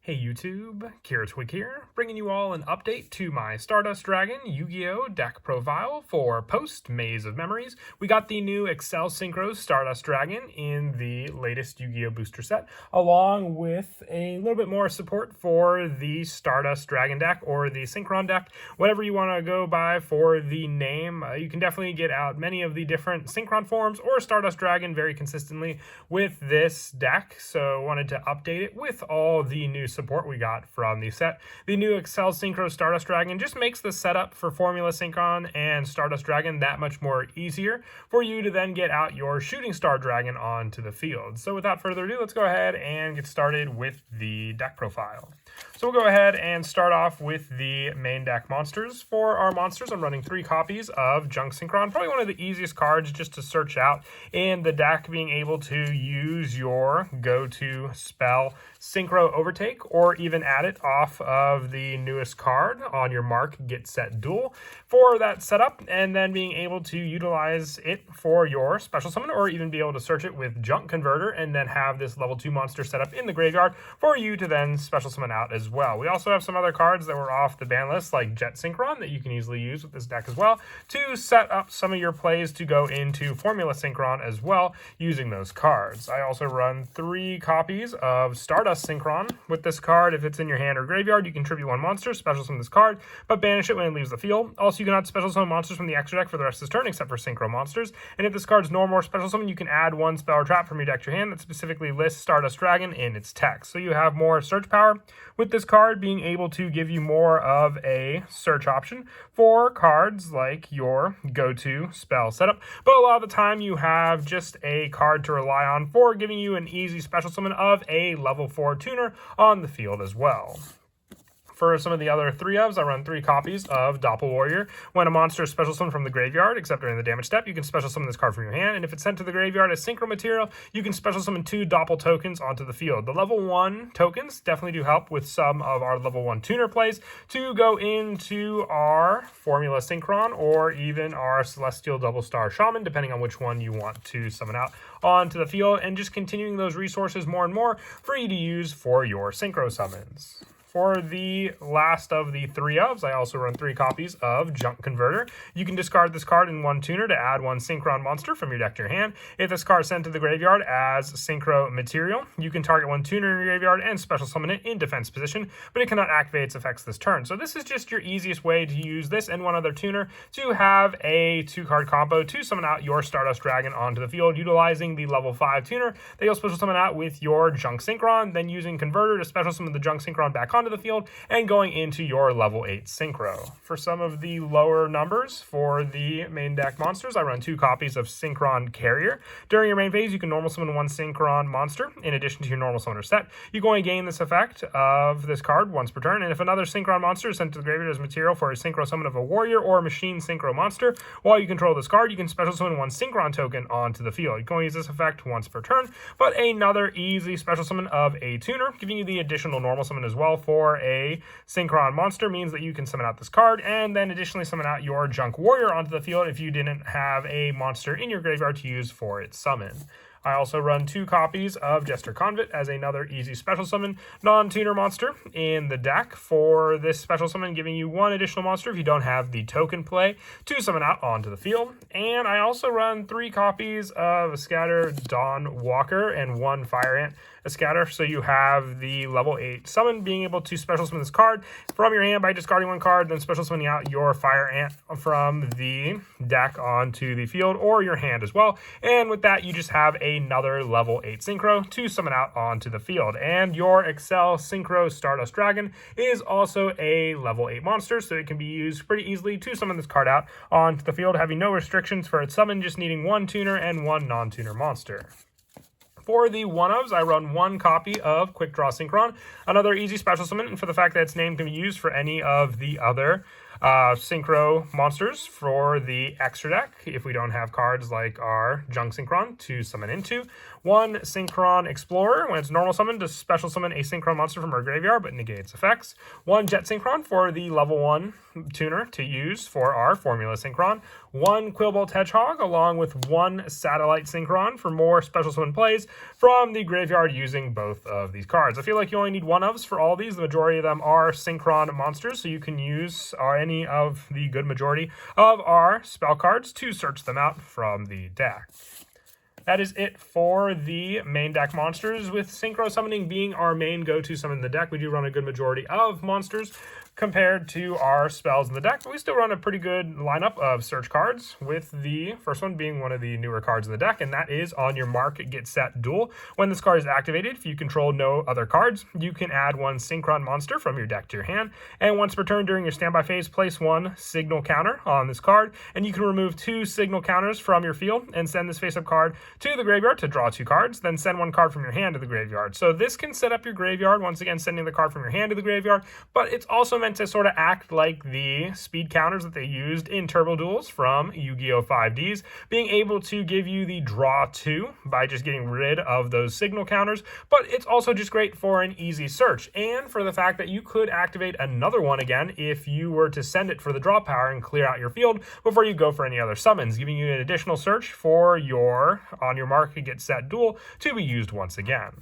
Hey YouTube, Kira Twig here, bringing you all an update to my Stardust Dragon Yu-Gi-Oh! Deck profile for post-Maze of Memories. We got the new Excel Synchro Stardust Dragon in the latest Yu-Gi-Oh! Booster set, along with a little bit more support for the Stardust Dragon deck or the Synchron deck, whatever you want to go by for the name. You can definitely get out many of the different Synchron forms or Stardust Dragon very consistently with this deck, so wanted to update it with all the new support we got from the set. The new Excel Synchro Stardust Dragon just makes the setup for Formula Synchron and Stardust Dragon that much more easier for you to then get out your Shooting Star Dragon onto the field. So without further ado, let's go ahead and get started with the deck profile. So we'll go ahead and start off with the main deck monsters. For our monsters, I'm running 3 copies of Junk Synchron, probably one of the easiest cards just to search out in the deck, being able to use your go-to spell Synchro Overtake, or even add it off of the newest card on your mark, Get Set Duel, for that setup, and then being able to utilize it for your special summon, or even be able to search it with Junk Converter, and then have this level 2 monster set up in the graveyard for you to then special summon out as well. We also have some other cards that were off the ban list, like Jet Synchron, that you can easily use with this deck as well, to set up some of your plays to go into Formula Synchron as well, using those cards. I also run 3 copies of Stardust Synchron. With this card, if it's in your hand or graveyard, you can tribute 1 monster, special summon this card, but banish it when it leaves the field. Also, you cannot special summon monsters from the extra deck for the rest of this turn, except for Synchro monsters. And if this card's normal or special summon, you can add 1 spell or trap from your deck to your hand that specifically lists Stardust Dragon in its text. So you have more search power with this card, being able to give you more of a search option for cards like your go-to spell setup. But a lot of the time, you have just a card to rely on for giving you an easy special summon of a level 4 tuner on the field as well. For some of the other 3-ofs, I run 3 copies of Doppel Warrior. When a monster is special summoned from the graveyard, except during the damage step, you can special summon this card from your hand, and if it's sent to the graveyard as synchro material, you can special summon 2 Doppel tokens onto the field. The level 1 tokens definitely do help with some of our level 1 tuner plays to go into our Formula Synchron or even our Celestial Double Star Shaman, depending on which one you want to summon out onto the field, and just continuing those resources more and more for you to use for your synchro summons. For the last of the 3-ofs, I also run 3 copies of Junk Converter. You can discard this card in 1 tuner to add 1 Synchron monster from your deck to your hand. If this card is sent to the graveyard as synchro material, you can target 1 tuner in your graveyard and special summon it in defense position, but it cannot activate its effects this turn. So this is just your easiest way to use this and 1 other tuner to have a 2-card combo to summon out your Stardust Dragon onto the field, utilizing the level 5 tuner that you'll special summon out with your Junk Synchron, then using Converter to special summon the Junk Synchron back onto the field, and going into your level 8 synchro. For some of the lower numbers for the main deck monsters, I run 2 copies of Synchron Carrier. During your main phase, you can normal summon 1 Synchron monster in addition to your normal summoner set. You can only gain this effect of this card once per turn, and if another Synchron monster is sent to the graveyard as material for a synchro summon of a warrior or a machine synchro monster, while you control this card, you can special summon 1 Synchron token onto the field. You can only use this effect once per turn, but another easy special summon of a tuner, giving you the additional normal summon as well for a Synchron monster, means that you can summon out this card and then additionally summon out your Junk Warrior onto the field if you didn't have a monster in your graveyard to use for its summon. I also run 2 copies of Jester Convict as another easy special summon non-tuner monster in the deck. For this special summon, giving you 1 additional monster if you don't have the token play to summon out onto the field. And I also run 3 copies of Scatter Dawn Walker and 1 Fire Ant Scatter, so you have the level 8 summon, being able to special summon this card from your hand by discarding 1 card, then special summoning out your Fire Ant from the deck onto the field or your hand as well. And with that, you just have another level 8 synchro to summon out onto the field. And your Excel Synchro Stardust Dragon is also a level 8 monster, so it can be used pretty easily to summon this card out onto the field, having no restrictions for its summon, just needing 1 tuner and 1 non-tuner monster. For the 1-ofs, I run 1 copy of Quick Draw Synchron, another easy special summon, and for the fact that its name can be used for any of the other synchro monsters for the extra deck if we don't have cards like our Junk Synchron to summon into. 1 Synchron Explorer, when it's normal summon, to special summon a Synchron monster from our graveyard, but negate its effects. 1 Jet Synchron for the level 1 tuner to use for our Formula Synchron. 1 Quillbolt Hedgehog, along with 1 Satellite Synchron for more special summon plays from the graveyard using both of these cards. I feel like you only need one ofs for all these. The majority of them are Synchron monsters, so you can use any of the good majority of our spell cards to search them out from the deck. That is it for the main deck monsters. With Synchro Summoning being our main go-to summon in the deck, we do run a good majority of monsters compared to our spells in the deck, but we still run a pretty good lineup of search cards, with the first one being one of the newer cards in the deck, and that is On Your Mark, Get Set, Duel. When this card is activated, if you control no other cards, you can add 1 Synchron monster from your deck to your hand, and once per turn during your standby phase, place 1 signal counter on this card, and you can remove 2 signal counters from your field and send this face-up card to the graveyard to draw 2 cards, then send 1 card from your hand to the graveyard. So this can set up your graveyard, once again sending the card from your hand to the graveyard, but it's also meant to sort of act like the speed counters that they used in Turbo Duels from Yu-Gi-Oh! 5Ds, being able to give you the draw 2 by just getting rid of those signal counters, but it's also just great for an easy search, and for the fact that you could activate another one again if you were to send it for the draw power and clear out your field before you go for any other summons, giving you an additional search for your On Your Mark, Get Set, Duel to be used once again.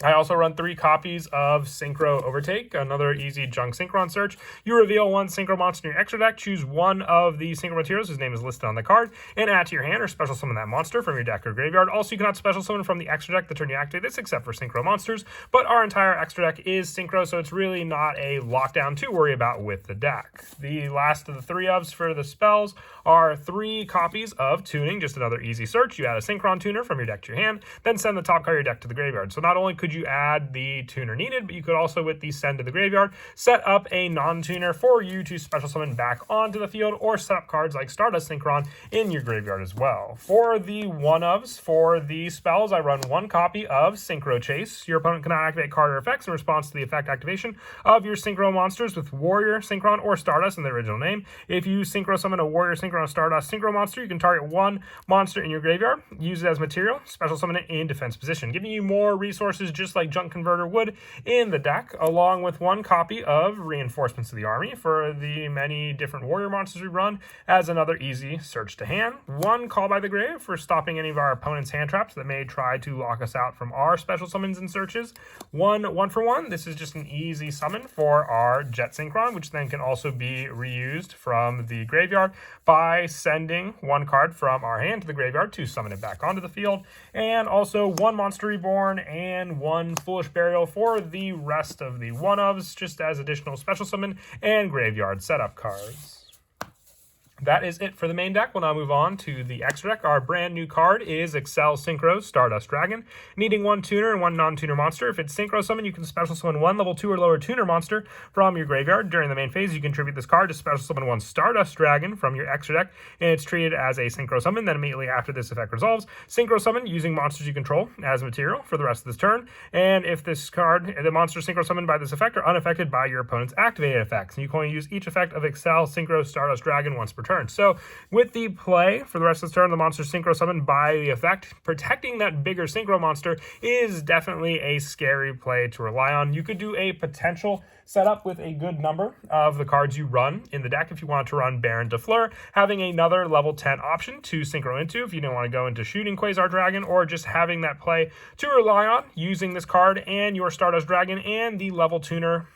I also run 3 copies of Synchro Overtake, another easy junk Synchron search. You reveal 1 Synchro monster in your extra deck, choose 1 of the Synchro materials whose name is listed on the card, and add to your hand or special summon that monster from your deck or graveyard. Also, you cannot special summon from the extra deck the turn you activate this, except for Synchro monsters, but our entire extra deck is Synchro, so it's really not a lockdown to worry about with the deck. The last of the 3 ofs for the spells are 3 copies of Tuning, just another easy search. You add a Synchron tuner from your deck to your hand, then send the top card of your deck to the graveyard. So not only could you add the tuner needed, but you could also, with the send to the graveyard, set up a non-tuner for you to special summon back onto the field, or set up cards like Stardust Synchron in your graveyard as well. For the one-ofs for the spells, I run 1 copy of Synchro Chase. Your opponent cannot activate card or effects in response to the effect activation of your Synchro monsters with Warrior Synchron or Stardust in the original name. If you Synchro summon a Warrior Synchron or Stardust Synchro monster, you can target 1 monster in your graveyard, use it as material, special summon it in defense position, giving you more resources just like Junk Converter would in the deck, along with 1 copy of Reinforcements of the Army for the many different warrior monsters we run as another easy search to hand. 1 Call by the Grave for stopping any of our opponent's hand traps that may try to lock us out from our special summons and searches. 1 for 1, this is just an easy summon for our Jet Synchron, which then can also be reused from the graveyard by sending 1 card from our hand to the graveyard to summon it back onto the field. And also 1 Monster Reborn and 1 Foolish Burial for the rest of the one-ofs, just as additional special summon and graveyard setup cards. That is it for the main deck. We'll now move on to the extra deck. Our brand new card is Excel Synchro Stardust Dragon, needing 1 tuner and 1 non-tuner monster. If it's Synchro Summon, you can special summon 1 level 2 or lower tuner monster from your graveyard. During the main phase, you contribute this card to special summon 1 Stardust Dragon from your extra deck, and it's treated as a Synchro Summon. Then immediately after this effect resolves, Synchro Summon using monsters you control as material for the rest of this turn. And if this card, the monsters Synchro Summoned by this effect are unaffected by your opponent's activated effects, and you can only use each effect of Excel Synchro Stardust Dragon once per turn. So with the play for the rest of the turn, the monster Synchro Summoned by the effect, protecting that bigger Synchro monster is definitely a scary play to rely on. You could do a potential setup with a good number of the cards you run in the deck if you want to run Baron de Fleur, having another level 10 option to synchro into if you didn't want to go into shooting Quasar Dragon, or just having that play to rely on using this card and your Stardust Dragon and the level tuner,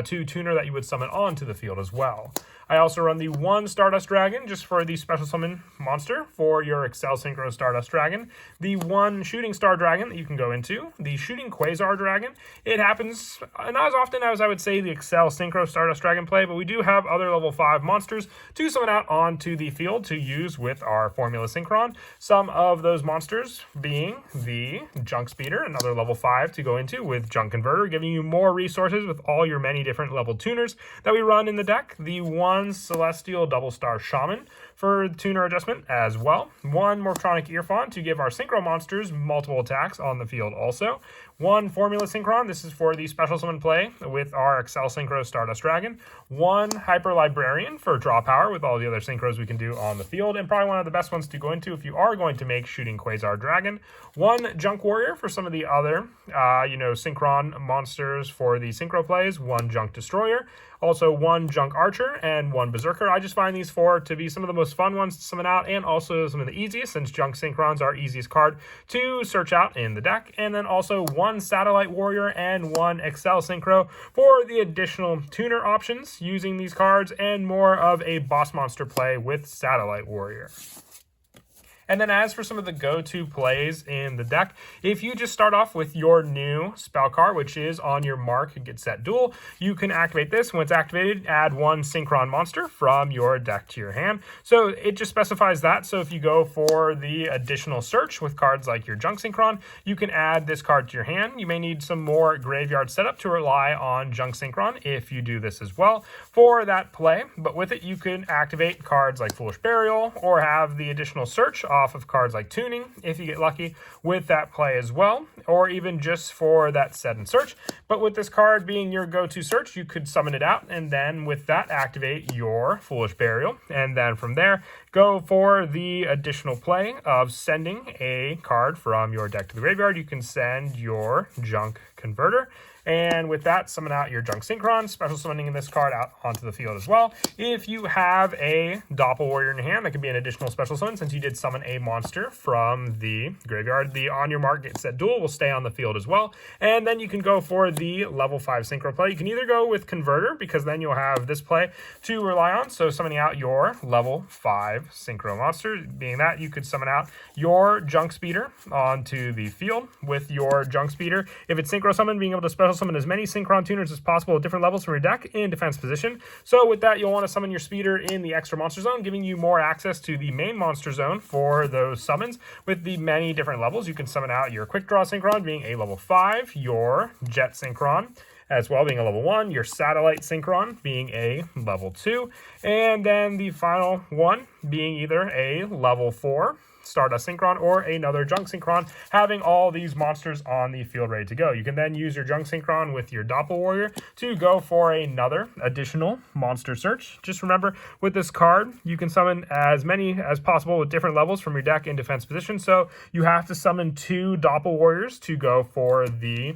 2 tuner that you would summon onto the field as well. I also run the 1 Stardust Dragon just for the special summon monster for your Excel Synchro Stardust Dragon. The 1 Shooting Star Dragon that you can go into. The Shooting Quasar Dragon. It happens not as often as I would say the Excel Synchro Stardust Dragon play, but we do have other level 5 monsters to summon out onto the field to use with our Formula Synchron. Some of those monsters being the Junk Speeder, another level 5 to go into with Junk Converter, giving you more resources with all your many different level tuners that we run in the deck. The 1 Celestial Double Star Shaman for tuner adjustment as well. 1 Morphtronic Earfawn to give our Synchro monsters multiple attacks on the field also. 1 Formula Synchron, this is for the special summon play with our Excel Synchro Stardust Dragon, 1 Hyper Librarian for draw power with all the other synchros we can do on the field, and probably one of the best ones to go into if you are going to make Shooting Quasar Dragon, 1 Junk Warrior for some of the other, Synchron monsters for the synchro plays, 1 Junk Destroyer, also 1 Junk Archer, and 1 Berserker. I just find these 4 to be some of the most fun ones to summon out, and also some of the easiest, since Junk Synchron's our easiest card to search out in the deck. And then also 1 Satellite Warrior and 1 Excel Synchro for the additional tuner options using these cards, and more of a boss monster play with Satellite Warrior. And then as for some of the go-to plays in the deck, if you just start off with your new spell card, which is on your mark, get set duel, you can activate this. When it's activated, add 1 Synchron monster from your deck to your hand. So it just specifies that. So if you go for the additional search with cards like your Junk Synchron, you can add this card to your hand. You may need some more graveyard setup to rely on Junk Synchron if you do this as well for that play. But with it, you can activate cards like Foolish Burial or have the additional search off of cards like Tuning if you get lucky with that play as well, or even just for that set and search. But with this card being your go-to search, you could summon it out, and then with that activate your Foolish Burial, and then from there go for the additional play of sending a card from your deck to the graveyard. You can send your Junk Converter, and with that, summon out your Junk Synchron, special summoning this card out onto the field as well. If you have a Doppel Warrior in your hand, that could be an additional special summon since you did summon a monster from the graveyard. The on your mark, get set duel will stay on the field as well. And then you can go for the level 5 synchro play. You can either go with Converter, because then you'll have this play to rely on. So summoning out your level 5 synchro monster. Being that, you could summon out your Junk Speeder onto the field with your Junk Speeder. If it's synchro summon, being able to special summon as many Synchron tuners as possible at different levels from your deck in defense position. So with that, you'll want to summon your Speeder in the extra monster zone, giving you more access to the main monster zone for those summons. With the many different levels, you can summon out your Quick Draw Synchron being a level 5, your Jet Synchron as well being a level 1, your Satellite Synchron being a level 2, and then the final one being either a level 4 Stardust Synchron or another Junk Synchron, having all these monsters on the field ready to go. You can then use your Junk Synchron with your Doppel Warrior to go for another additional monster search. Just remember, with this card, you can summon as many as possible with different levels from your deck in defense position, so you have to summon 2 Doppel Warriors to go for the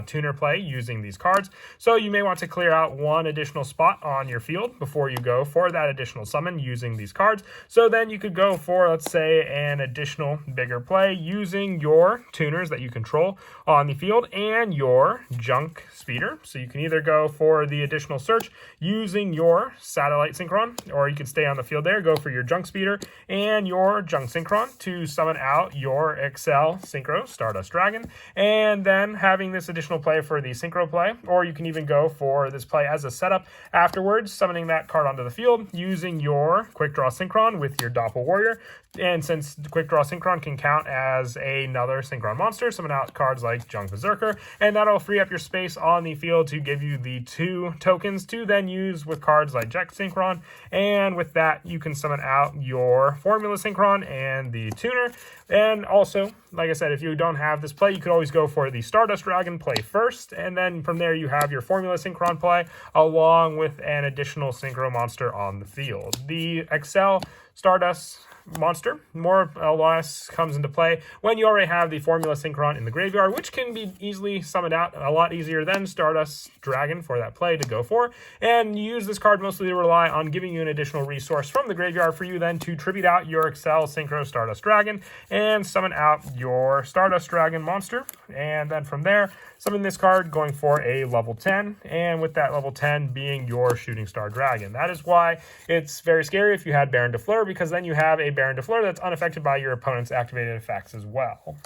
tuner play using these cards. So you may want to clear out 1 additional spot on your field before you go for that additional summon using these cards. So then you could go for, let's say, an additional bigger play using your tuners that you control on the field and your Junk Speeder. So you can either go for the additional search using your Satellite Synchron, or you could stay on the field there, go for your Junk Speeder and your Junk Synchron to summon out your Excel Synchro Stardust Dragon, and then having this additional play for the synchro play, or you can even go for this play as a setup afterwards, summoning that card onto the field using your Quick Draw Synchron with your Doppel Warrior. And since Quick Draw Synchron can count as another Synchron monster, summon out cards like Junk Berserker, and that'll free up your space on the field to give you the 2 tokens to then use with cards like Jet Synchron. And with that, you can summon out your Formula Synchron and the tuner. And also, like I said, if you don't have this play, you could always go for the Stardust Dragon play first, and then from there you have your Formula Synchron play along with an additional Synchro monster on the field. The Excel Stardust monster more or less comes into play when you already have the Formula Synchron in the graveyard, which can be easily summoned out a lot easier than Stardust Dragon for that play to go for. And you use this card mostly to rely on giving you an additional resource from the graveyard for you then to tribute out your Excel Synchro Stardust Dragon and summon out your Stardust Dragon monster. And then from there, summon this card going for a level 10, and with that level 10 being your Shooting Star Dragon. That is why it's very scary if you had Baron de Fleur, because then you have a Baron de Fleur that's unaffected by your opponent's activated effects as well.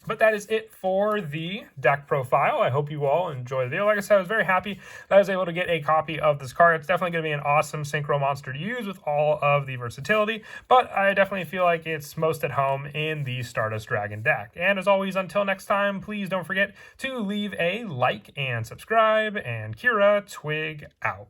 But that is it for the deck profile. I hope you all enjoyed the video. Like I said, I was very happy that I was able to get a copy of this card. It's definitely going to be an awesome synchro monster to use with all of the versatility, but I definitely feel like it's most at home in the Stardust Dragon deck. And as always, until next time, please don't forget to leave a like and subscribe, and Kira Twig out.